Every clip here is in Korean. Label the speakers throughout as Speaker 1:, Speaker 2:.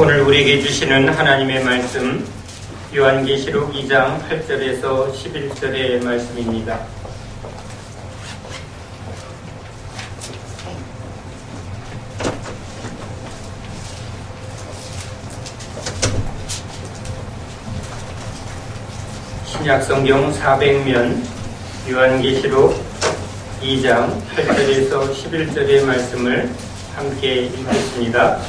Speaker 1: 오늘 우리에게 주시는 하나님의 말씀 요한계시록 2장 8절에서 11절의 말씀입니다. 신약성경 400면 요한계시록 2장 8절에서 11절의 말씀을 함께 읽겠습니다.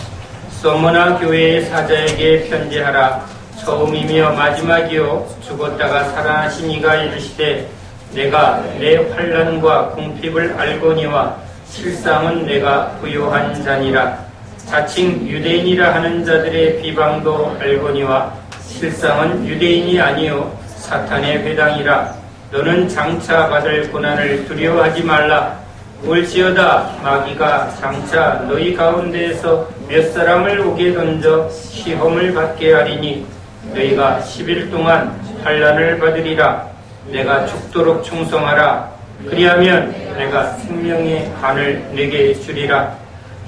Speaker 1: 소모나 교회의 사자에게 편지하라. 처음이며 마지막이요 죽었다가 살아나신 이가 이르시되 내가 내 환난과 궁핍을 알거니와 실상은 내가 부요한 자니라. 자칭 유대인이라 하는 자들의 비방도 알거니와 실상은 유대인이 아니요 사탄의 회당이라. 너는 장차 받을 고난을 두려워하지 말라. 올지어다 마귀가 장차 너희 가운데에서 몇 사람을 오게 던져 시험을 받게 하리니 너희가 10일 동안 환난을 받으리라. 내가 죽도록 충성하라. 그리하면 내가 생명의 관을 내게 주리라.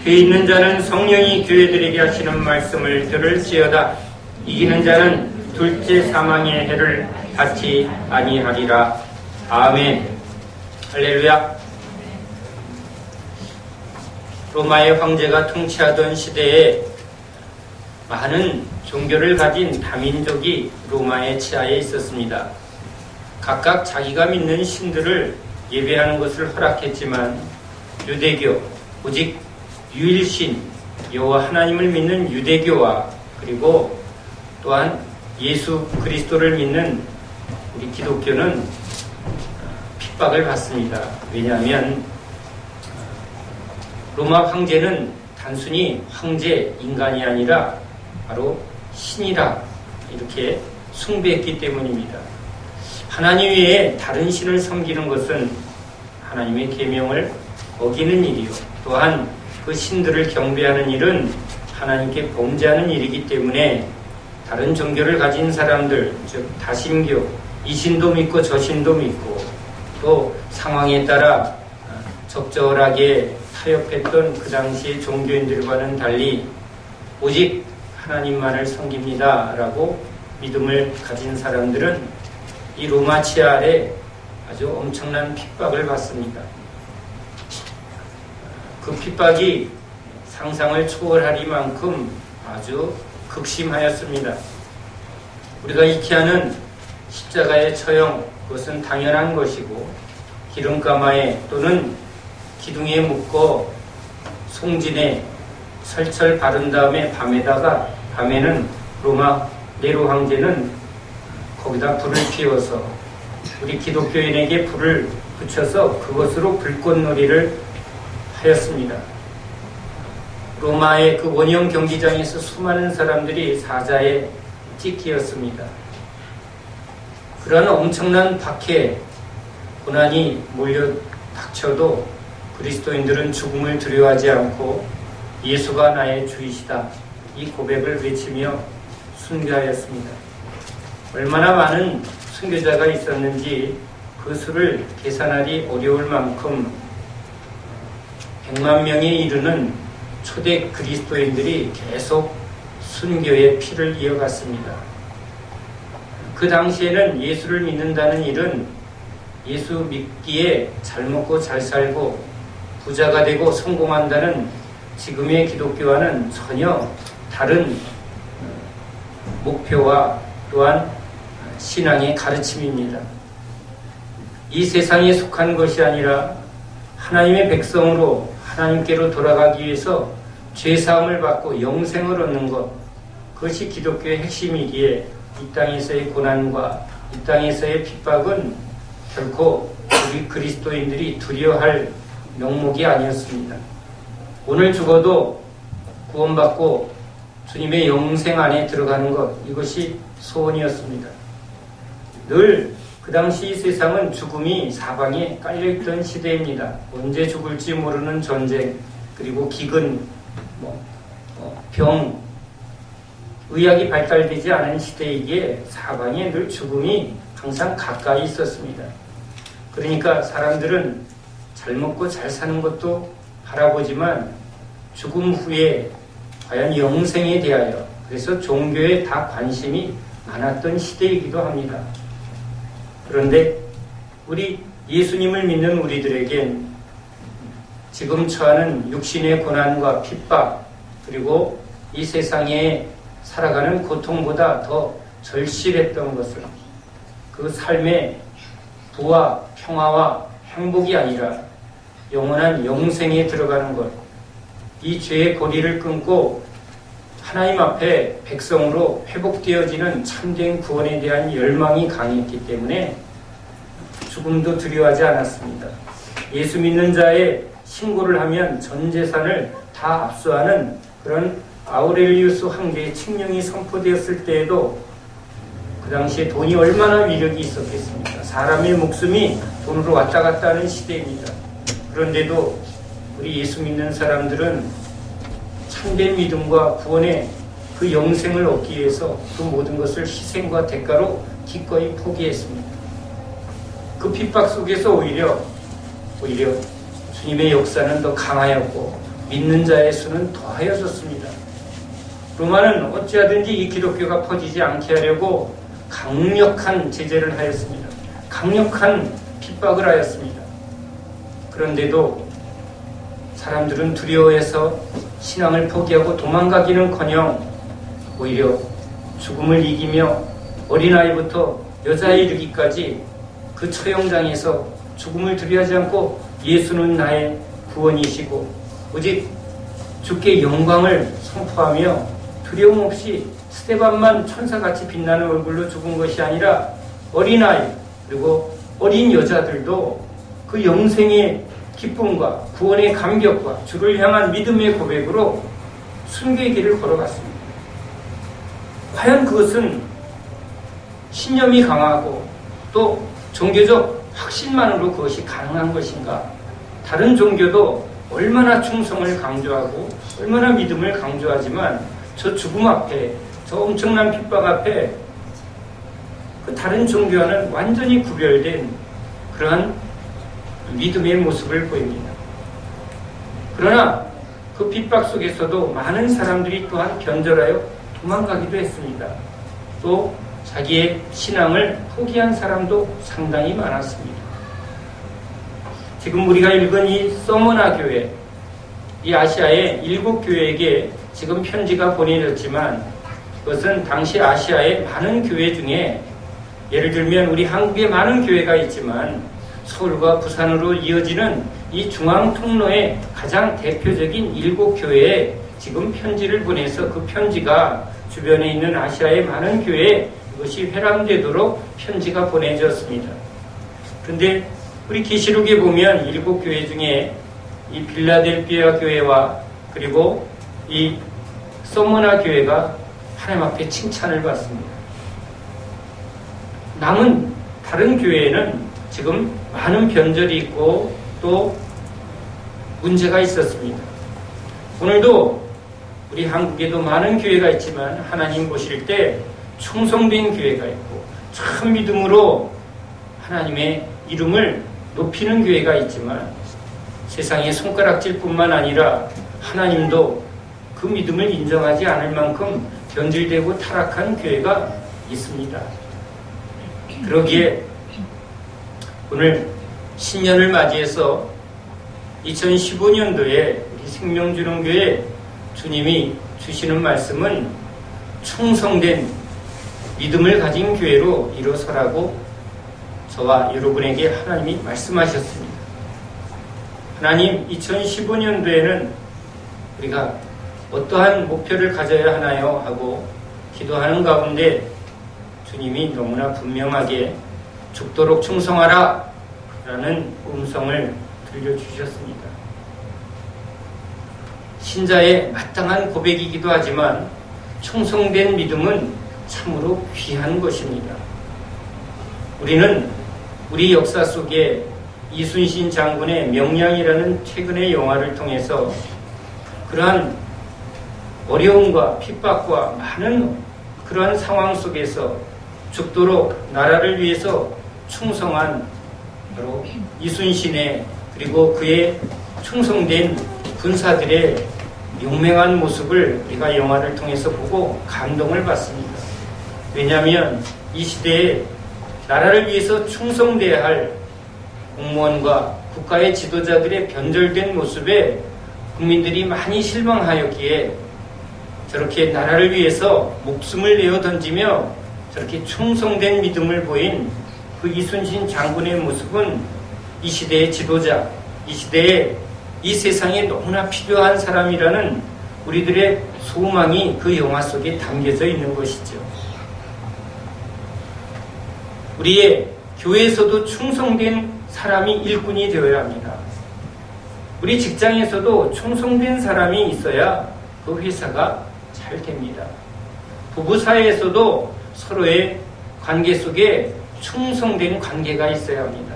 Speaker 1: 귀 있는 자는 성령이 교회들에게 하시는 말씀을 들을지어다. 이기는 자는 둘째 사망의 해를 받지 아니하리라. 아멘. 할렐루야. 로마의 황제가 통치하던 시대에 많은 종교를 가진 다민족이 로마의 치하에 있었습니다. 각각 자기가 믿는 신들을 예배하는 것을 허락했지만 유대교, 오직 유일신 여호와 하나님을 믿는 유대교와 그리고 또한 예수 그리스도를 믿는 우리 기독교는 핍박을 받습니다. 왜냐하면 로마 황제는 단순히 황제, 인간이 아니라 바로 신이라 이렇게 숭배했기 때문입니다. 하나님 외에 다른 신을 섬기는 것은 하나님의 계명을 어기는 일이요, 또한 그 신들을 경배하는 일은 하나님께 범죄하는 일이기 때문에 다른 종교를 가진 사람들, 즉 다신교, 이 신도 믿고 저 신도 믿고 또 상황에 따라 적절하게 타협했던 그 당시의 종교인들과는 달리 오직 하나님만을 섬깁니다 라고 믿음을 가진 사람들은 이 로마 치하 아래 아주 엄청난 핍박을 받습니다. 그 핍박이 상상을 초월하리만큼 아주 극심하였습니다. 우리가 익히 하는 십자가의 처형, 그것은 당연한 것이고 기름가마에 또는 기둥에 묶어 송진에 설철 바른 다음에 밤에는 로마 네로 황제는 거기다 불을 피워서 우리 기독교인에게 불을 붙여서 그것으로 불꽃놀이를 하였습니다. 로마의 그 원형 경기장에서 수많은 사람들이 사자에 찢기었습니다. 그러한 엄청난 박해, 고난이 몰려 닥쳐도 그리스도인들은 죽음을 두려워하지 않고 예수가 나의 주이시다, 이 고백을 외치며 순교하였습니다. 얼마나 많은 순교자가 있었는지 그 수를 계산하기 어려울 만큼 100만 명에 이르는 초대 그리스도인들이 계속 순교의 피를 이어갔습니다. 그 당시에는 예수를 믿는다는 일은 예수 믿기에 잘 먹고 잘 살고 부자가 되고 성공한다는 지금의 기독교와는 전혀 다른 목표와 또한 신앙의 가르침입니다. 이 세상에 속한 것이 아니라 하나님의 백성으로 하나님께로 돌아가기 위해서 죄사함을 받고 영생을 얻는 것, 그것이 기독교의 핵심이기에 이 땅에서의 고난과 이 땅에서의 핍박은 결코 우리 그리스도인들이 두려워할 명목이 아니었습니다. 오늘 죽어도 구원받고 주님의 영생 안에 들어가는 것, 이것이 소원이었습니다. 늘 그 당시 이 세상은 죽음이 사방에 깔려있던 시대입니다. 언제 죽을지 모르는 전쟁, 그리고 기근, 병, 의학이 발달되지 않은 시대이기에 사방에 늘 죽음이 항상 가까이 있었습니다. 그러니까 사람들은 잘 먹고 잘 사는 것도 바라보지만 죽음 후에 과연 영생에 대하여 그래서 종교에 다 관심이 많았던 시대이기도 합니다. 그런데 우리 예수님을 믿는 우리들에겐 지금 처하는 육신의 고난과 핍박, 그리고 이 세상에 살아가는 고통보다 더 절실했던 것은 그 삶의 부와 평화와 행복이 아니라 영원한 영생에 들어가는 것, 이 죄의 고리를 끊고 하나님 앞에 백성으로 회복되어지는 참된 구원에 대한 열망이 강했기 때문에 죽음도 두려워하지 않았습니다. 예수 믿는 자의 신고를 하면 전 재산을 다 압수하는 그런 아우렐리우스 황제의 칙령이 선포되었을 때에도 그 당시에 돈이 얼마나 위력이 있었겠습니까? 사람의 목숨이 돈으로 왔다 갔다 하는 시대입니다. 그런데도 우리 예수 믿는 사람들은 참된 믿음과 구원의 그 영생을 얻기 위해서 그 모든 것을 희생과 대가로 기꺼이 포기했습니다. 그 핍박 속에서 오히려 주님의 역사는 더 강하였고 믿는 자의 수는 더하여졌습니다. 로마는 어찌하든지 이 기독교가 퍼지지 않게 하려고 강력한 제재를 하였습니다. 강력한 핍박을 하였습니다. 그런데도 사람들은 두려워해서 신앙을 포기하고 도망가기는커녕 오히려 죽음을 이기며 어린아이부터 여자에 이르기까지 그 처형장에서 죽음을 두려워하지 않고 예수는 나의 구원이시고 오직 주께 영광을 선포하며 두려움 없이 스데반만 천사같이 빛나는 얼굴로 죽은 것이 아니라 어린아이 그리고 어린 여자들도 그 영생의 기쁨과 구원의 감격과 주를 향한 믿음의 고백으로 순교의 길을 걸어갔습니다. 과연 그것은 신념이 강하고 또 종교적 확신만으로 그것이 가능한 것인가? 다른 종교도 얼마나 충성을 강조하고 얼마나 믿음을 강조하지만 저 죽음 앞에, 저 엄청난 핍박 앞에 그 다른 종교와는 완전히 구별된 그러한 믿음의 모습을 보입니다. 그러나 그 핍박 속에서도 많은 사람들이 또한 변절하여 도망가기도 했습니다. 또 자기의 신앙을 포기한 사람도 상당히 많았습니다. 지금 우리가 읽은 이 서머나 교회, 이 아시아의 7교회에게 지금 편지가 보내졌지만 그것은 당시 아시아의 많은 교회 중에 예를 들면 우리 한국에 많은 교회가 있지만 서울과 부산으로 이어지는 이 중앙통로의 가장 대표적인 7교회에 지금 편지를 보내서 그 편지가 주변에 있는 아시아의 많은 교회에 이것이 회람되도록 편지가 보내졌습니다. 그런데 우리 계시록에 보면 7교회 중에 이 빌라델피아 교회와 그리고 이 서머나 교회가 하나님 앞에 칭찬을 받습니다. 남은 다른 교회에는 지금 많은 변절이 있고 또 문제가 있었습니다. 오늘도 우리 한국에도 많은 교회가 있지만 하나님 보실 때 충성된 교회가 있고 참 믿음으로 하나님의 이름을 높이는 교회가 있지만 세상의 손가락질뿐만 아니라 하나님도 그 믿음을 인정하지 않을 만큼 변질되고 타락한 교회가 있습니다. 그러기에 오늘 신년을 맞이해서 2015년도에 우리 생명주능교회 주님이 주시는 말씀은 충성된 믿음을 가진 교회로 일어서라고 저와 여러분에게 하나님이 말씀하셨습니다. 하나님, 2015년도에는 우리가 어떠한 목표를 가져야 하나요? 하고 기도하는 가운데 주님이 너무나 분명하게 죽도록 충성하라 라는 음성을 들려주셨습니다. 신자의 마땅한 고백이기도 하지만 충성된 믿음은 참으로 귀한 것입니다. 우리는 우리 역사 속에 이순신 장군의 명량이라는 최근의 영화를 통해서 그러한 어려움과 핍박과 많은 그러한 상황 속에서 죽도록 나라를 위해서 충성한 바로 이순신의 그리고 그의 충성된 군사들의 용맹한 모습을 우리가 영화를 통해서 보고 감동을 받습니다. 왜냐하면 이 시대에 나라를 위해서 충성돼야 할 공무원과 국가의 지도자들의 변절된 모습에 국민들이 많이 실망하였기에 저렇게 나라를 위해서 목숨을 내어 던지며 저렇게 충성된 믿음을 보인 그 이순신 장군의 모습은 이 시대의 지도자, 이 시대에 이 세상에 너무나 필요한 사람이라는 우리들의 소망이 그 영화 속에 담겨져 있는 것이죠. 우리의 교회에서도 충성된 사람이 일꾼이 되어야 합니다. 우리 직장에서도 충성된 사람이 있어야 그 회사가 잘 됩니다. 부부 사이에서도 서로의 관계 속에 충성된 관계가 있어야 합니다.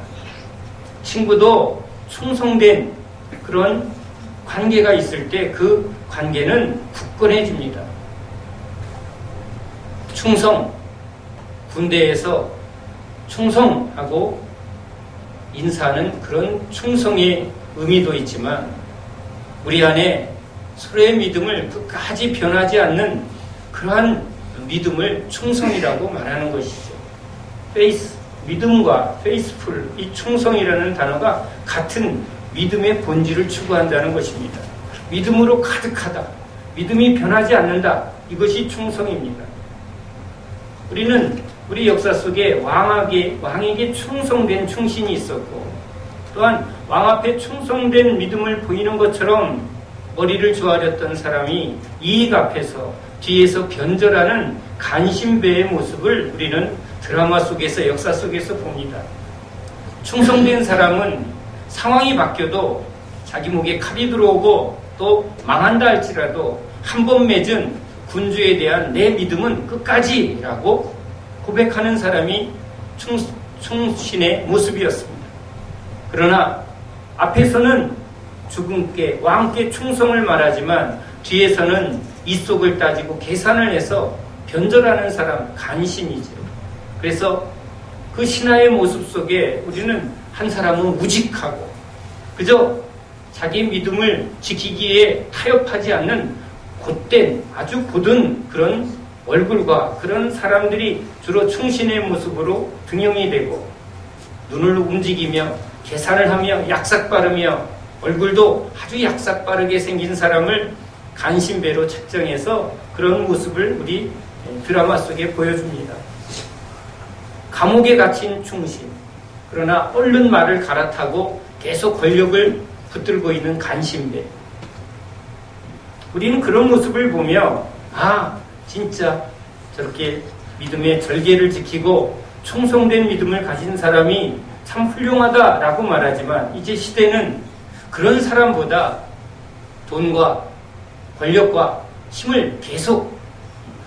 Speaker 1: 친구도 충성된 그런 관계가 있을 때 그 관계는 굳건해집니다. 충성, 군대에서 충성하고 인사하는 그런 충성의 의미도 있지만 우리 안에 서로의 믿음을 끝까지 변하지 않는 그러한 믿음을 충성이라고 말하는 것이죠. 페이스, 믿음과 페이스풀, 이 충성이라는 단어가 같은 믿음의 본질을 추구한다는 것입니다. 믿음으로 가득하다. 믿음이 변하지 않는다. 이것이 충성입니다. 우리는 우리 역사 속에 왕에게 충성된 충신이 있었고 또한 왕 앞에 충성된 믿음을 보이는 것처럼 머리를 조아렸던 사람이 이익 앞에서 뒤에서 변절하는 간신배의 모습을 우리는 드라마 속에서 역사 속에서 봅니다. 충성된 사람은 상황이 바뀌어도 자기 목에 칼이 들어오고 또 망한다 할지라도 한 번 맺은 군주에 대한 내 믿음은 끝까지라고 고백하는 사람이 충신의 모습이었습니다. 그러나 앞에서는 주군께 왕께 충성을 말하지만 뒤에서는 이속을 따지고 계산을 해서 변절하는 사람 간신이죠. 그래서 그 신하의 모습 속에 우리는 한 사람은 우직하고 그저 자기 믿음을 지키기에 타협하지 않는 곧된 아주 굳은 그런 얼굴과 그런 사람들이 주로 충신의 모습으로 등용이 되고 눈을 움직이며 계산을 하며 약삭 빠르며 얼굴도 아주 약삭 빠르게 생긴 사람을 간신배로 책정해서 그런 모습을 우리 드라마 속에 보여줍니다. 감옥에 갇힌 충신, 그러나 얼른 말을 갈아타고 계속 권력을 붙들고 있는 간신배. 우리는 그런 모습을 보며 진짜 저렇게 믿음의 절개를 지키고 충성된 믿음을 가진 사람이 참 훌륭하다라고 말하지만 이제 시대는 그런 사람보다 돈과 권력과 힘을 계속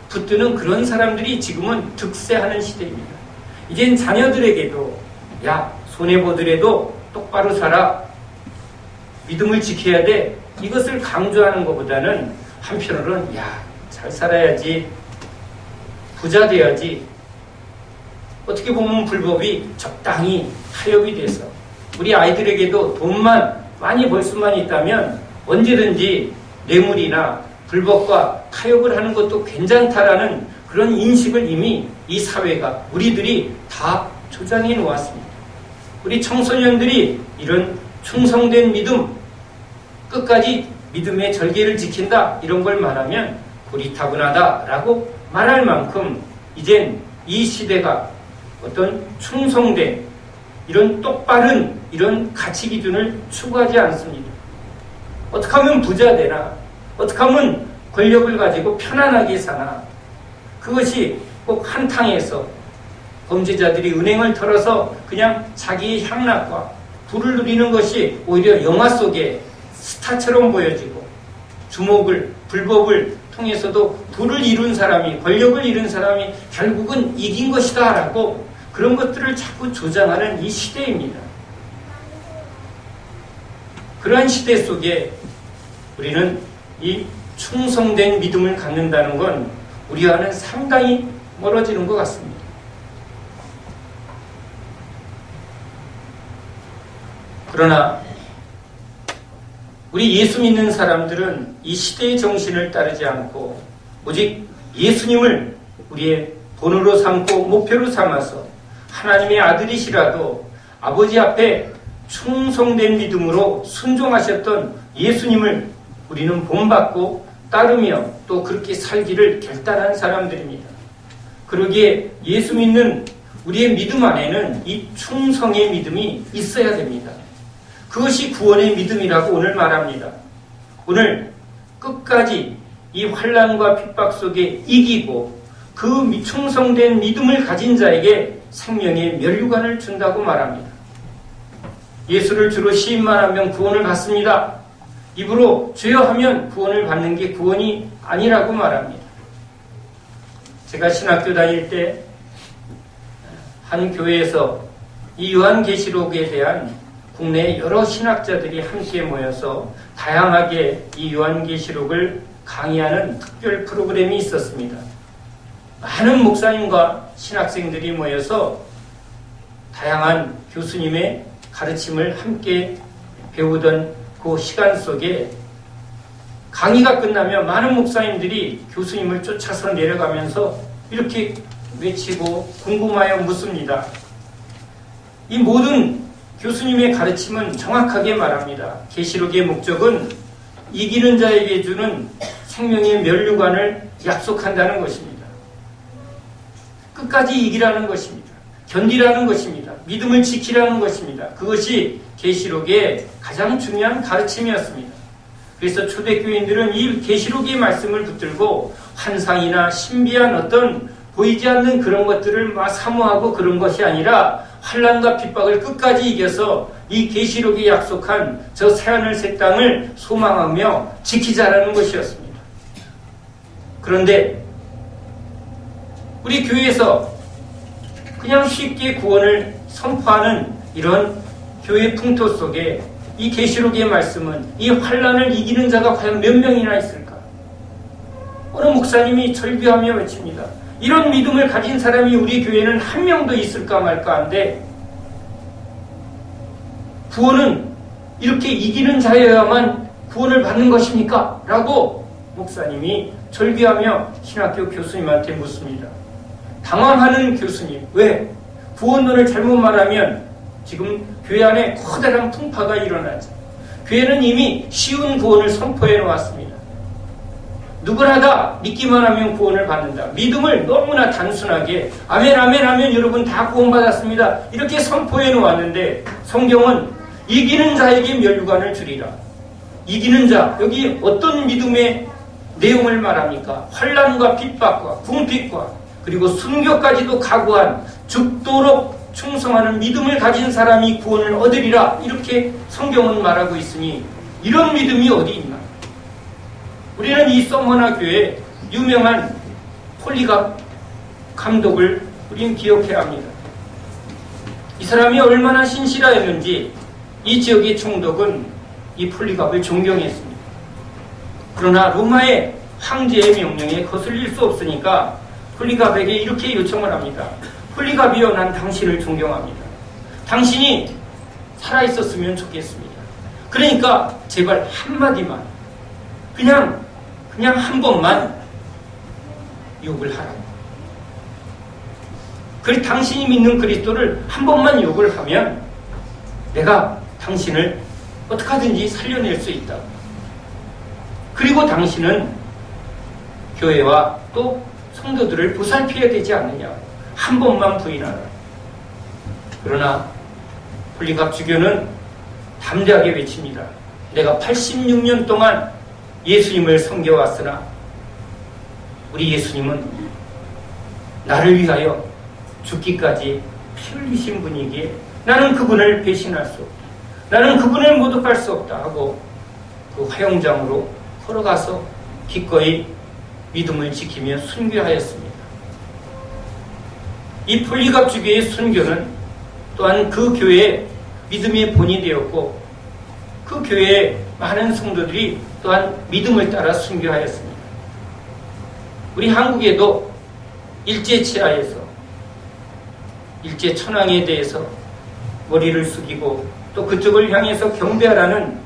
Speaker 1: 붙드는 그런 사람들이 지금은 득세하는 시대입니다. 이젠 자녀들에게도 손해보더라도 똑바로 살아, 믿음을 지켜야 돼, 이것을 강조하는 것보다는 한편으로는 잘 살아야지, 부자 돼야지, 어떻게 보면 불법이 적당히 타협이 돼서 우리 아이들에게도 돈만 많이 벌 수만 있다면 언제든지 뇌물이나 불법과 타협을 하는 것도 괜찮다라는 그런 인식을 이미 이 사회가 우리들이 다 조장해 놓았습니다. 우리 청소년들이 이런 충성된 믿음, 끝까지 믿음의 절개를 지킨다 이런 걸 말하면 고리타분하다라고 말할 만큼 이젠 이 시대가 어떤 충성된 이런 똑바른 이런 가치 기준을 추구하지 않습니다. 어떻게 하면 부자 되나, 어떻게 하면 권력을 가지고 편안하게 사나, 그것이 꼭 한탕에서 범죄자들이 은행을 털어서 그냥 자기의 향락과 부를 누리는 것이 오히려 영화 속에 스타처럼 보여지고 주목을, 불법을 통해서도 부를 이룬 사람이, 권력을 이룬 사람이 결국은 이긴 것이다 라고 그런 것들을 자꾸 조장하는 이 시대입니다. 그러한 시대 속에 우리는 이 충성된 믿음을 갖는다는 건 우리와는 상당히 멀어지는 것 같습니다. 그러나 우리 예수 믿는 사람들은 이 시대의 정신을 따르지 않고 오직 예수님을 우리의 본으로 삼고 목표로 삼아서 하나님의 아들이시라도 아버지 앞에 충성된 믿음으로 순종하셨던 예수님을 우리는 본받고 따르며 또 그렇게 살기를 결단한 사람들입니다. 그러기에 예수 믿는 우리의 믿음 안에는 이 충성의 믿음이 있어야 됩니다. 그것이 구원의 믿음이라고 오늘 말합니다. 오늘 끝까지 이 환난과 핍박 속에 이기고 그 충성된 믿음을 가진 자에게 생명의 면류관을 준다고 말합니다. 예수를 주로 시인만 하면 구원을 받습니다. 입으로 주여 하면 구원을 받는 게 구원이 아니라고 말합니다. 제가 신학교 다닐 때 한 교회에서 이 요한계시록에 대한 국내 여러 신학자들이 함께 모여서 다양하게 이 요한계시록을 강의하는 특별 프로그램이 있었습니다. 많은 목사님과 신학생들이 모여서 다양한 교수님의 가르침을 함께 배우던 그 시간 속에 강의가 끝나면 많은 목사님들이 교수님을 쫓아서 내려가면서 이렇게 외치고 궁금하여 묻습니다. 이 모든 교수님의 가르침은 정확하게 말합니다. 계시록의 목적은 이기는 자에게 주는 생명의 면류관을 약속한다는 것입니다. 끝까지 이기라는 것입니다. 견디라는 것입니다. 믿음을 지키라는 것입니다. 그것이 계시록의 가장 중요한 가르침이었습니다. 그래서 초대교인들은 이 계시록의 말씀을 붙들고 환상이나 신비한 어떤 보이지 않는 그런 것들을 막 사모하고 그런 것이 아니라 환난과 핍박을 끝까지 이겨서 이 계시록이 약속한 저 새하늘 새 땅을 소망하며 지키자라는 것이었습니다. 그런데 우리 교회에서 그냥 쉽게 구원을 선포하는 이런 교회 풍토 속에 이 계시록의 말씀은 이 환난을 이기는 자가 과연 몇 명이나 있을까? 어느 목사님이 절규하며 외칩니다. 이런 믿음을 가진 사람이 우리 교회는 한 명도 있을까 말까 한데 구원은 이렇게 이기는 자여야만 구원을 받는 것입니까? 라고 목사님이 절규하며 신학교 교수님한테 묻습니다. 당황하는 교수님, 왜? 구원론을 잘못 말하면 지금 교회 안에 커다란 풍파가 일어나죠. 교회는 이미 쉬운 구원을 선포해 놓았습니다. 누구나 다 믿기만 하면 구원을 받는다. 믿음을 너무나 단순하게 아멘 아멘 하면 여러분 다 구원받았습니다. 이렇게 선포해 놓았는데 성경은 이기는 자에게 면류관을 주리라. 이기는 자, 여기 어떤 믿음의 내용을 말합니까? 환난과 핍박과 궁핍과 그리고 순교까지도 각오한 죽도록 충성하는 믿음을 가진 사람이 구원을 얻으리라. 이렇게 성경은 말하고 있으니 이런 믿음이 어디 있나? 우리는 이 서머나 교회에 유명한 폴리갑 감독을 우리는 기억해야 합니다. 이 사람이 얼마나 신실하였는지 이 지역의 총독은 이 폴리갑을 존경했습니다. 그러나 로마의 황제의 명령에 거슬릴 수 없으니까 폴리갑에게 이렇게 요청을 합니다. 폴리갑이여, 난 당신을 존경합니다. 당신이 살아있었으면 좋겠습니다. 그러니까 제발 한마디만 그냥 한 번만 욕을 하라고. 그리고 당신이 믿는 그리스도를 한 번만 욕을 하면 내가 당신을 어떻게 하든지 살려낼 수 있다. 그리고 당신은 교회와 또 성도들을 보살펴야 되지 않느냐. 한 번만 부인하라. 그러나 폴리갑 주교는 담대하게 외칩니다. 내가 86년 동안 예수님을 섬겨왔으나 우리 예수님은 나를 위하여 죽기까지 피 흘리신 분이기에 나는 그분을 배신할 수 없다. 나는 그분을 모독할 수 없다 하고 그 화영장으로 걸어가서 기꺼이 믿음을 지키며 순교하였습니다. 이 폴리갑 주교의 순교는 또한 그 교회의 믿음의 본이 되었고 그 교회의 많은 성도들이 또한 믿음을 따라 순교하였습니다. 우리 한국에도 일제치하에서 일제천황에 대해서 머리를 숙이고 또 그쪽을 향해서 경배하라는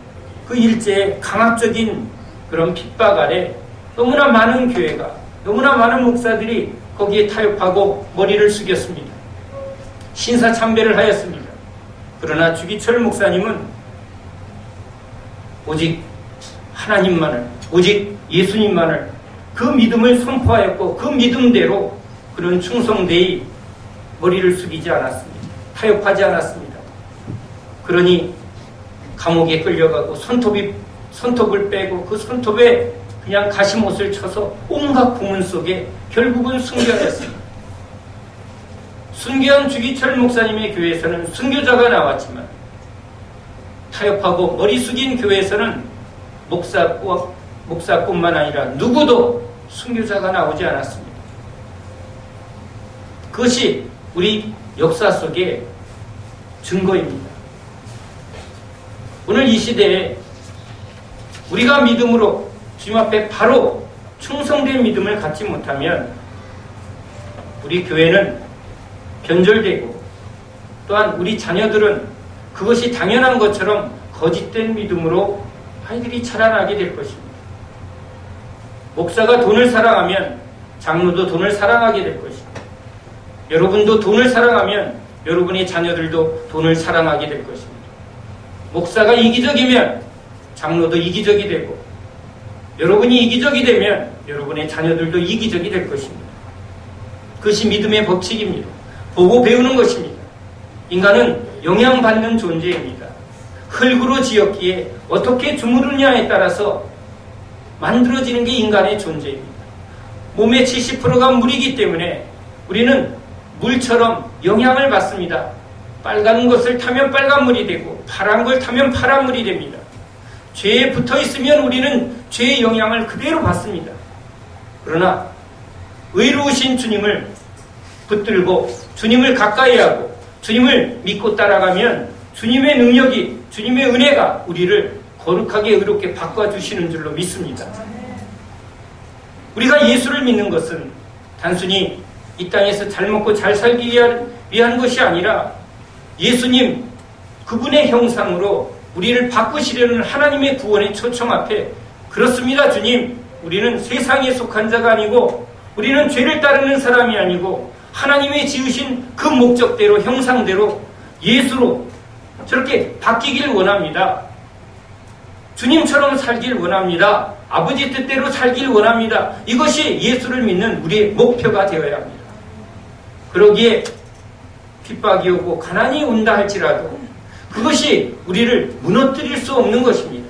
Speaker 1: 그 일제의 강압적인 그런 핍박 아래 너무나 많은 교회가, 너무나 많은 목사들이 거기에 타협하고 머리를 숙였습니다. 신사참배를 하였습니다. 그러나 주기철 목사님은 오직 하나님만을, 오직 예수님만을 그 믿음을 선포하였고 그 믿음대로 그런 충성되이 머리를 숙이지 않았습니다. 타협하지 않았습니다. 그러니 감옥에 끌려가고 손톱을 빼고 그 손톱에 그냥 가시못을 쳐서 온갖 고문 속에 결국은 순교하였습니다. 순교한 주기철 목사님의 교회에서는 순교자가 나왔지만 타협하고 머리 숙인 교회에서는 목사뿐만 아니라 누구도 순교자가 나오지 않았습니다. 그것이 우리 역사 속의 증거입니다. 오늘 이 시대에 우리가 믿음으로 주님 앞에 바로 충성된 믿음을 갖지 못하면 우리 교회는 변절되고 또한 우리 자녀들은 그것이 당연한 것처럼 거짓된 믿음으로 아이들이 자라나게 될 것입니다. 목사가 돈을 사랑하면 장로도 돈을 사랑하게 될 것입니다. 여러분도 돈을 사랑하면 여러분의 자녀들도 돈을 사랑하게 될 것입니다. 목사가 이기적이면 장로도 이기적이 되고 여러분이 이기적이 되면 여러분의 자녀들도 이기적이 될 것입니다. 그것이 믿음의 법칙입니다. 보고 배우는 것입니다. 인간은 영향받는 존재입니다. 흙으로 지었기에 어떻게 주무르냐에 따라서 만들어지는 게 인간의 존재입니다. 몸의 70%가 물이기 때문에 우리는 물처럼 영향을 받습니다. 빨간 것을 타면 빨간 물이 되고 파란 걸 타면 파란 물이 됩니다. 죄에 붙어 있으면 우리는 죄의 영향을 그대로 받습니다. 그러나 의로우신 주님을 붙들고 주님을 가까이 하고 주님을 믿고 따라가면 주님의 능력이, 주님의 은혜가 우리를 거룩하게 의롭게 바꿔주시는 줄로 믿습니다. 우리가 예수를 믿는 것은 단순히 이 땅에서 잘 먹고 잘 살기 위한 것이 아니라 예수님 그분의 형상으로 우리를 바꾸시려는 하나님의 구원의 초청 앞에 그렇습니다 주님, 우리는 세상에 속한 자가 아니고 우리는 죄를 따르는 사람이 아니고 하나님의 지으신 그 목적대로 형상대로 예수로 저렇게 바뀌길 원합니다. 주님처럼 살길 원합니다. 아버지 뜻대로 살길 원합니다. 이것이 예수를 믿는 우리의 목표가 되어야 합니다. 그러기에 핍박이 오고 가난이 온다 할지라도 그것이 우리를 무너뜨릴 수 없는 것입니다.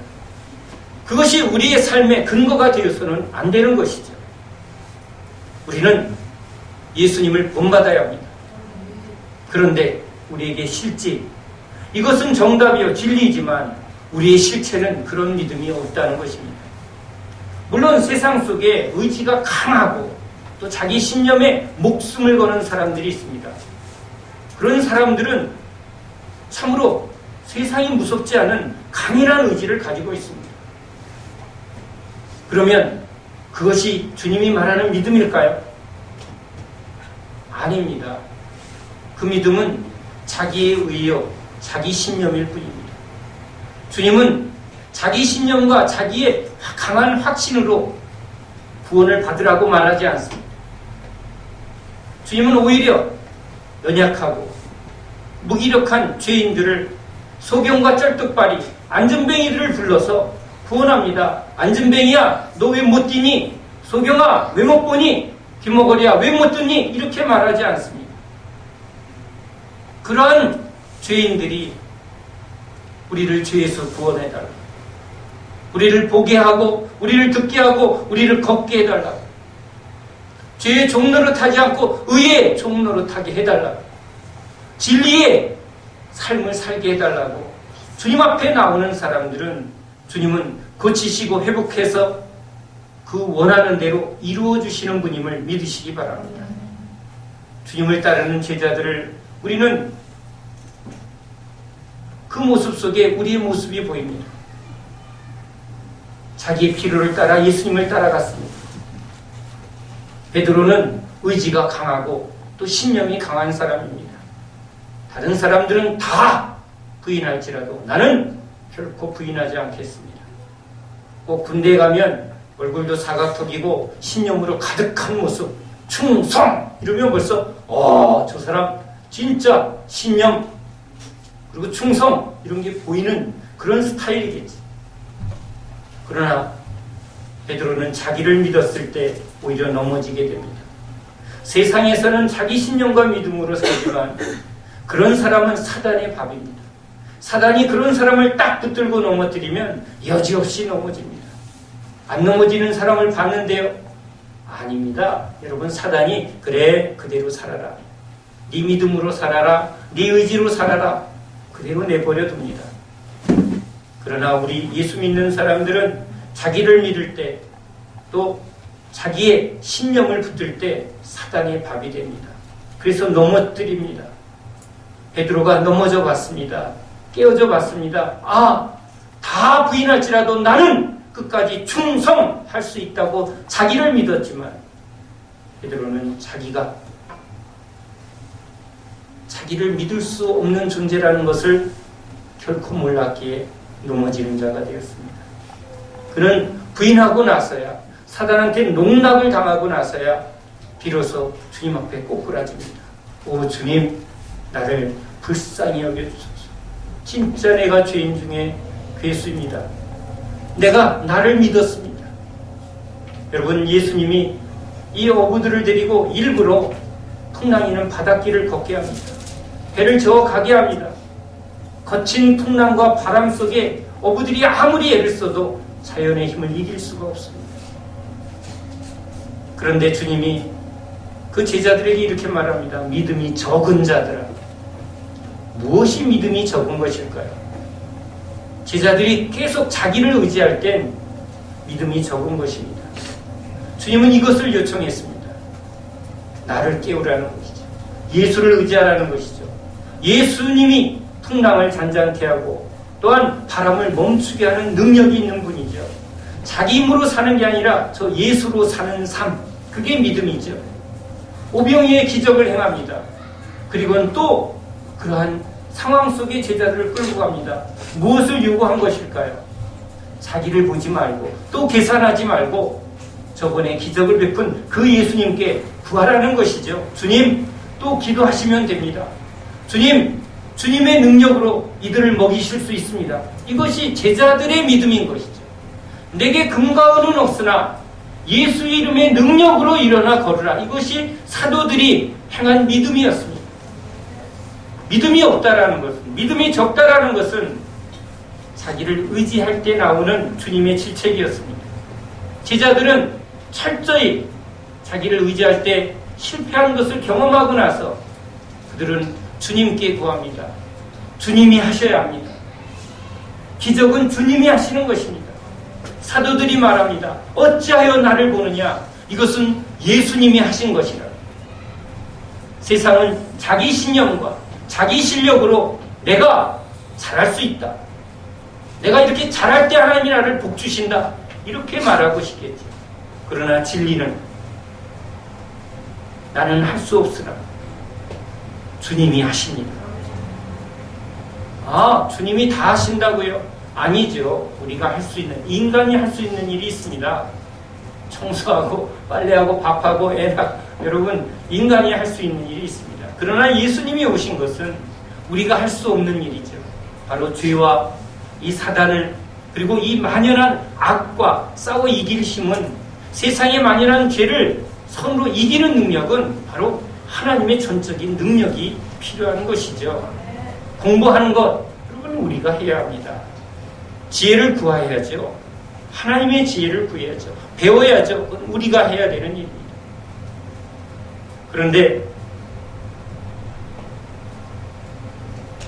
Speaker 1: 그것이 우리의 삶의 근거가 되어서는 안 되는 것이죠. 우리는 예수님을 본받아야 합니다. 그런데 우리에게 실제 이것은 정답이요 진리이지만 우리의 실체는 그런 믿음이 없다는 것입니다. 물론 세상 속에 의지가 강하고 또 자기 신념에 목숨을 거는 사람들이 있습니다. 그런 사람들은 참으로 세상이 무섭지 않은 강인한 의지를 가지고 있습니다. 그러면 그것이 주님이 말하는 믿음일까요? 아닙니다. 그 믿음은 자기의 의요, 자기 신념일 뿐입니다. 주님은 자기 신념과 자기의 강한 확신으로 구원을 받으라고 말하지 않습니다. 주님은 오히려 연약하고 무기력한 죄인들을 소경과 쩔뚝발이 안전뱅이들을 불러서 구원합니다. 안전뱅이야 너 왜 못 뛰니? 소경아 왜 못 보니? 귀머거리야 왜 못 듣니? 이렇게 말하지 않습니다. 그러한 죄인들이 우리를 죄에서 구원해달라. 우리를 보게 하고 우리를 듣게 하고 우리를 걷게 해달라. 죄의 종로로 타지 않고 의의 종로로 타게 해달라. 진리의 삶을 살게 해달라고 주님 앞에 나오는 사람들은 주님은 고치시고 회복해서 그 원하는 대로 이루어 주시는 분임을 믿으시기 바랍니다. 주님을 따르는 제자들을 우리는 그 모습 속에 우리의 모습이 보입니다. 자기의 필요를 따라 예수님을 따라갔습니다. 베드로는 의지가 강하고 또 신념이 강한 사람입니다. 다른 사람들은 다 부인할지라도 나는 결코 부인하지 않겠습니다. 꼭 군대에 가면 얼굴도 사각턱이고 신념으로 가득한 모습, 충성! 이러면 벌써 저 사람 진짜 신념 그리고 충성 이런 게 보이는 그런 스타일이겠지. 그러나 베드로는 자기를 믿었을 때 오히려 넘어지게 됩니다. 세상에서는 자기 신념과 믿음으로 살지만 그런 사람은 사단의 밥입니다. 사단이 그런 사람을 딱 붙들고 넘어뜨리면 여지없이 넘어집니다. 안 넘어지는 사람을 봤는데요? 아닙니다. 여러분, 사단이 그래 그대로 살아라. 네 믿음으로 살아라. 네 의지로 살아라. 그대로 내버려 둡니다. 그러나 우리 예수 믿는 사람들은 자기를 믿을 때 또 자기의 신념을 붙들 때 사단의 밥이 됩니다. 그래서 넘어뜨립니다. 베드로가 넘어져 봤습니다. 깨어져 봤습니다. 다 부인할지라도 나는 끝까지 충성할 수 있다고 자기를 믿었지만 베드로는 자기를 믿을 수 없는 존재라는 것을 결코 몰랐기에 넘어지는 자가 되었습니다. 그는 부인하고 나서야 사단한테 농락을 당하고 나서야 비로소 주님 앞에 꼬꾸라집니다. 오 주님, 나를 불쌍히 여겨주소서. 진짜 내가 죄인 중에 괴수입니다. 내가 나를 믿었습니다. 여러분, 예수님이 이 어부들을 데리고 일부러 풍랑이는 바닷길을 걷게 합니다. 배를 저어 가게 합니다. 거친 풍랑과 바람 속에 어부들이 아무리 애를 써도 자연의 힘을 이길 수가 없습니다. 그런데 주님이 그 제자들에게 이렇게 말합니다. 믿음이 적은 자들아. 무엇이 믿음이 적은 것일까요? 제자들이 계속 자기를 의지할 땐 믿음이 적은 것입니다. 주님은 이것을 요청했습니다. 나를 깨우라는 것이죠. 예수를 의지하라는 것이죠. 예수님이 풍랑을 잔잔케 하고 또한 바람을 멈추게 하는 능력이 있는 분이죠. 자기 힘으로 사는 게 아니라 저 예수로 사는 삶, 그게 믿음이죠. 오병이의 기적을 행합니다. 그리고는 또 그러한 상황 속에 제자들을 끌고 갑니다. 무엇을 요구한 것일까요? 자기를 보지 말고 또 계산하지 말고 저번에 기적을 베푼 그 예수님께 구하라는 것이죠. 주님, 또 기도하시면 됩니다. 주님, 주님의 능력으로 이들을 먹이실 수 있습니다. 이것이 제자들의 믿음인 것이죠. 내게 금과 은은 없으나 예수 이름의 능력으로 일어나 걸으라. 이것이 사도들이 행한 믿음이었습니다. 믿음이 없다라는 것은, 믿음이 적다라는 것은 자기를 의지할 때 나오는 주님의 질책이었습니다. 제자들은 철저히 자기를 의지할 때 실패한 것을 경험하고 나서 그들은 주님께 구합니다. 주님이 하셔야 합니다. 기적은 주님이 하시는 것입니다. 사도들이 말합니다. 어찌하여 나를 보느냐? 이것은 예수님이 하신 것이라. 세상은 자기 신념과 자기 실력으로 내가 잘할 수 있다. 내가 이렇게 잘할 때 하나님이 나를 복 주신다. 이렇게 말하고 싶겠지. 그러나 진리는 나는 할 수 없으나 주님이 하십니다. 주님이 다 하신다고요? 아니죠. 우리가 할 수 있는, 인간이 할 수 있는 일이 있습니다. 청소하고 빨래하고 밥하고 애랑, 여러분, 인간이 할 수 있는 일이 있습니다. 그러나 예수님이 오신 것은 우리가 할 수 없는 일이죠. 바로 죄와 이 사단을, 그리고 이 만연한 악과 싸워 이길 힘은, 세상의 만연한 죄를 선으로 이기는 능력은 바로 하나님의 전적인 능력이 필요한 것이죠. 공부하는 것, 여러분, 우리가 해야 합니다. 지혜를 구해야죠. 하나님의 지혜를 구해야죠. 배워야죠. 그건 우리가 해야 되는 일입니다. 그런데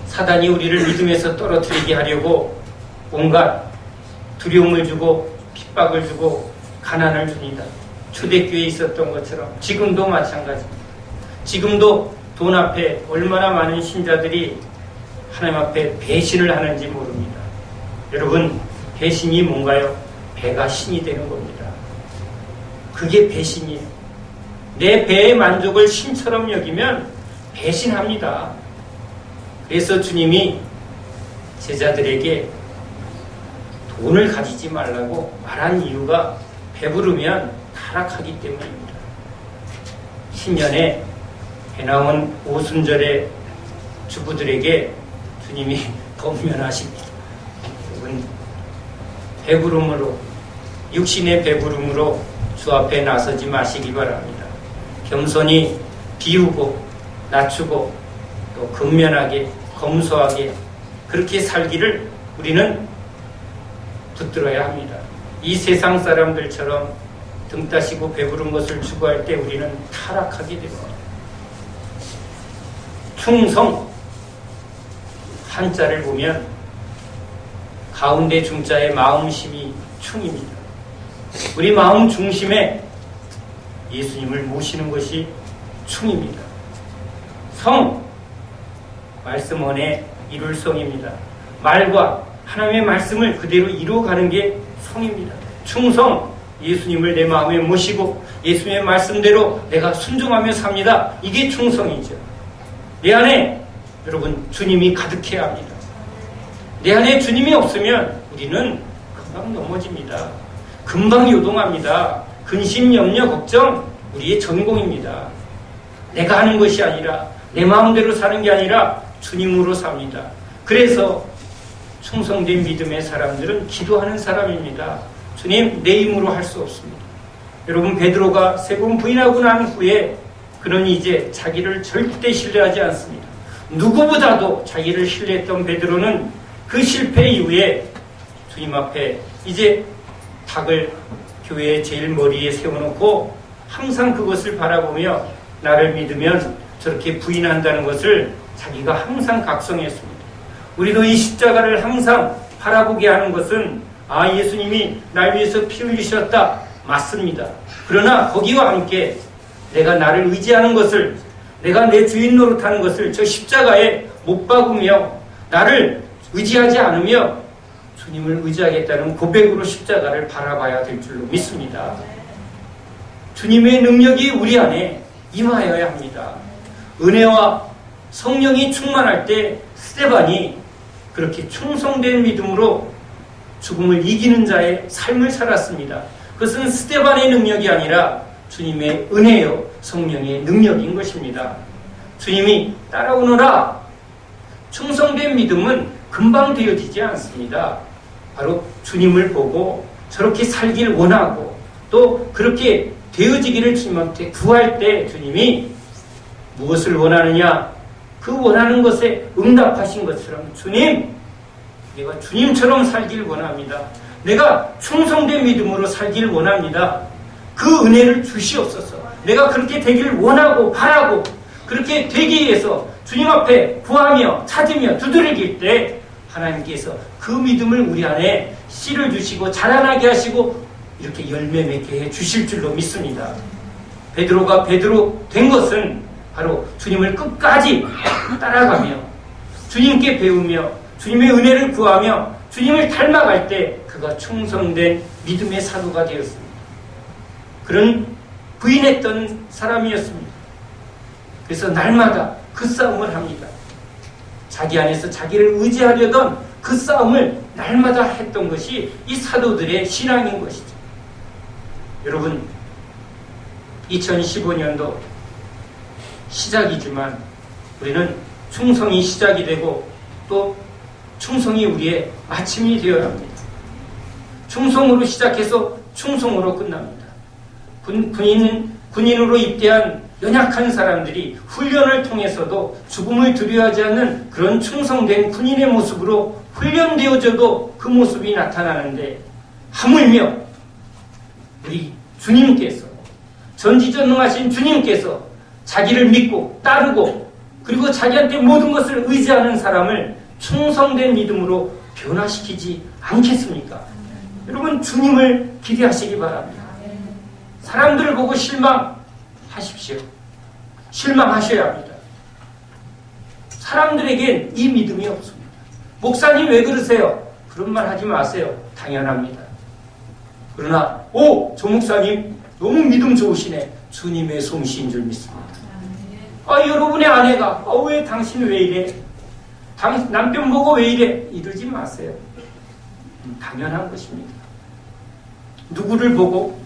Speaker 1: 사단이 우리를 믿음에서 떨어뜨리게 하려고 온갖 두려움을 주고 핍박을 주고 가난을 줍니다. 초대교회에 있었던 것처럼 지금도 마찬가지입니다. 지금도 돈 앞에 얼마나 많은 신자들이 하나님 앞에 배신을 하는지 모릅니다. 여러분, 배신이 뭔가요? 배가 신이 되는 겁니다. 그게 배신이에요. 내 배의 만족을 신처럼 여기면 배신합니다. 그래서 주님이 제자들에게 돈을 가지지 말라고 말한 이유가 배부르면 타락하기 때문입니다. 신년에 해나온 오순절의 주부들에게 주님이 권면하십니다. 여러분, 배부름으로, 육신의 배부름으로 주 앞에 나서지 마시기 바랍니다. 겸손히 비우고 낮추고 또 근면하게 검소하게 그렇게 살기를 우리는 붙들어야 합니다. 이 세상 사람들처럼 등 따시고 배부른 것을 추구할 때 우리는 타락하게 됩니다. 충성, 한자를 보면 가운데 중자의 마음심이 충입니다. 우리 마음 중심에 예수님을 모시는 것이 충입니다. 성, 말씀 안에 이룰 성입니다. 말과 하나님의 말씀을 그대로 이루어가는 게 성입니다. 충성, 예수님을 내 마음에 모시고 예수님의 말씀대로 내가 순종하며 삽니다. 이게 충성이죠. 내 안에 여러분 주님이 가득해야 합니다. 내 안에 주님이 없으면 우리는 금방 넘어집니다. 금방 요동합니다. 근심, 염려, 걱정 우리의 전공입니다. 내가 하는 것이 아니라 내 마음대로 사는 게 아니라 주님으로 삽니다. 그래서 충성된 믿음의 사람들은 기도하는 사람입니다. 주님, 내 힘으로 할 수 없습니다. 여러분, 베드로가 3번 부인하고 난 후에 그는 이제 자기를 절대 신뢰하지 않습니다. 누구보다도 자기를 신뢰했던 베드로는 그 실패 이후에 주님 앞에 이제 닭을 교회의 제일 머리에 세워놓고 항상 그것을 바라보며 나를 믿으면 저렇게 부인한다는 것을 자기가 항상 각성했습니다. 우리도 이 십자가를 항상 바라보게 하는 것은 예수님이 날 위해서 피 흘리셨다. 맞습니다. 그러나 거기와 함께 내가 나를 의지하는 것을, 내가 내 주인 노릇하는 것을 저 십자가에 못 박으며 나를 의지하지 않으며 주님을 의지하겠다는 고백으로 십자가를 바라봐야 될 줄로 믿습니다. 주님의 능력이 우리 안에 임하여야 합니다. 은혜와 성령이 충만할 때 스데반이 그렇게 충성된 믿음으로 죽음을 이기는 자의 삶을 살았습니다. 그것은 스데반의 능력이 아니라 주님의 은혜요 성령의 능력인 것입니다. 주님이 따라오너라. 충성된 믿음은 금방 되어지지 않습니다. 바로 주님을 보고 저렇게 살길 원하고 또 그렇게 되어지기를 주님한테 구할 때 주님이 무엇을 원하느냐? 그 원하는 것에 응답하신 것처럼 주님, 내가 주님처럼 살길 원합니다. 내가 충성된 믿음으로 살길 원합니다. 그 은혜를 주시옵소서. 내가 그렇게 되기를 원하고 바라고 그렇게 되기 위해서 주님 앞에 구하며 찾으며 두드릴 때 하나님께서 그 믿음을 우리 안에 씨를 주시고 자라나게 하시고 이렇게 열매 맺게 해 주실 줄로 믿습니다. 베드로가 베드로 된 것은 바로 주님을 끝까지 따라가며 주님께 배우며 주님의 은혜를 구하며 주님을 닮아갈 때 그가 충성된 믿음의 사도가 되었습니다. 그런 부인했던 사람이었습니다. 그래서 날마다 그 싸움을 합니다. 자기 안에서 자기를 의지하려던 그 싸움을 날마다 했던 것이 이 사도들의 신앙인 것이죠. 여러분, 2015년도 시작이지만 우리는 충성이 시작이 되고 또 충성이 우리의 마침이 되어야 합니다. 충성으로 시작해서 충성으로 끝납니다. 군인으로 입대한 연약한 사람들이 훈련을 통해서도 죽음을 두려워하지 않는 그런 충성된 군인의 모습으로 훈련되어져도 그 모습이 나타나는데 하물며 우리 주님께서 전지전능하신 주님께서 자기를 믿고 따르고 그리고 자기한테 모든 것을 의지하는 사람을 충성된 믿음으로 변화시키지 않겠습니까? 여러분, 주님을 기대하시기 바랍니다. 사람들을 보고 실망하십시오. 실망하셔야 합니다. 사람들에겐 이 믿음이 없습니다. 목사님 왜 그러세요? 그런 말 하지 마세요. 당연합니다. 그러나 조 목사님 너무 믿음 좋으시네. 주님의 솜씨인 줄 믿습니다. 여러분의 아내가 왜 당신 왜 이래? 남편 보고 왜 이래? 이러지 마세요. 당연한 것입니다. 누구를 보고?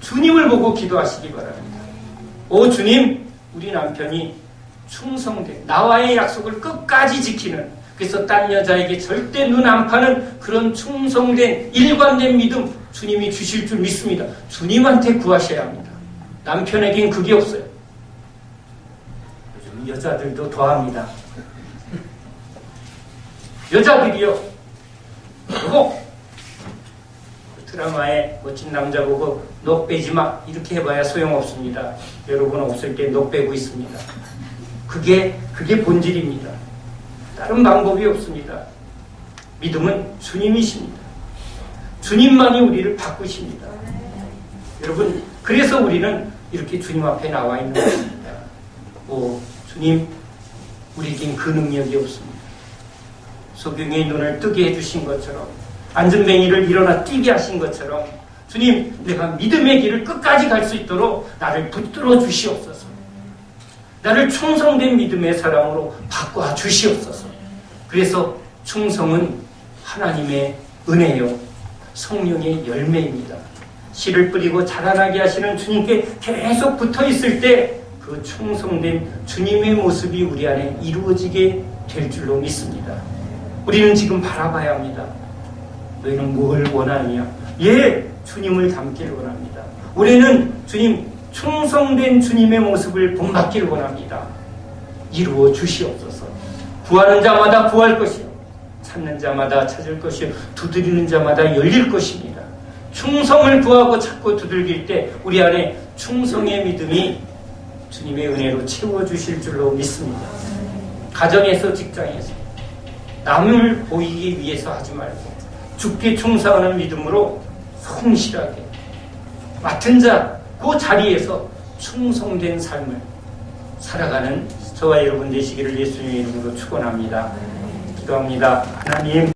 Speaker 1: 주님을 보고 기도하시기 바랍니다. 오 주님, 우리 남편이 충성된 나와의 약속을 끝까지 지키는, 그래서 딴 여자에게 절대 눈 안 파는 그런 충성된 일관된 믿음 주님이 주실 줄 믿습니다. 주님한테 구하셔야 합니다. 남편에겐 그게 없어요. 요즘 여자들도 더합니다. 여자들이요, 그거 드라마에 멋진 남자 보고 너 빼지 마 이렇게 해봐야 소용없습니다. 여러분 없을 때 너 빼고 있습니다. 그게 본질입니다. 다른 방법이 없습니다. 믿음은 주님이십니다. 주님만이 우리를 바꾸십니다. 여러분, 그래서 우리는 이렇게 주님 앞에 나와 있는 것입니다. 오, 주님, 우리에겐 그 능력이 없습니다. 소경의 눈을 뜨게 해주신 것처럼, 안전뱅이를 일어나 뛰게 하신 것처럼, 주님, 내가 믿음의 길을 끝까지 갈 수 있도록 나를 붙들어 주시옵소서. 나를 충성된 믿음의 사람으로 바꿔 주시옵소서. 그래서 충성은 하나님의 은혜요, 성령의 열매입니다. 씨를 뿌리고 자라나게 하시는 주님께 계속 붙어 있을 때 그 충성된 주님의 모습이 우리 안에 이루어지게 될 줄로 믿습니다. 우리는 지금 바라봐야 합니다. 너희는 뭘 원하느냐? 예, 주님을 닮기를 원합니다. 우리는 주님, 충성된 주님의 모습을 본받기를 원합니다. 이루어 주시옵소서. 구하는 자마다 구할 것이요, 찾는 자마다 찾을 것이요, 두드리는 자마다 열릴 것입니다. 충성을 구하고 찾고 두들길 때 우리 안에 충성의 믿음이 주님의 은혜로 채워주실 줄로 믿습니다. 가정에서, 직장에서 남을 보이기 위해서 하지 말고 주께 충성하는 믿음으로 성실하게 맡은 자 그 자리에서 충성된 삶을 살아가는 저와 여러분 되시기를 예수님의 이름으로 축원합니다. 기도합니다. 하나님,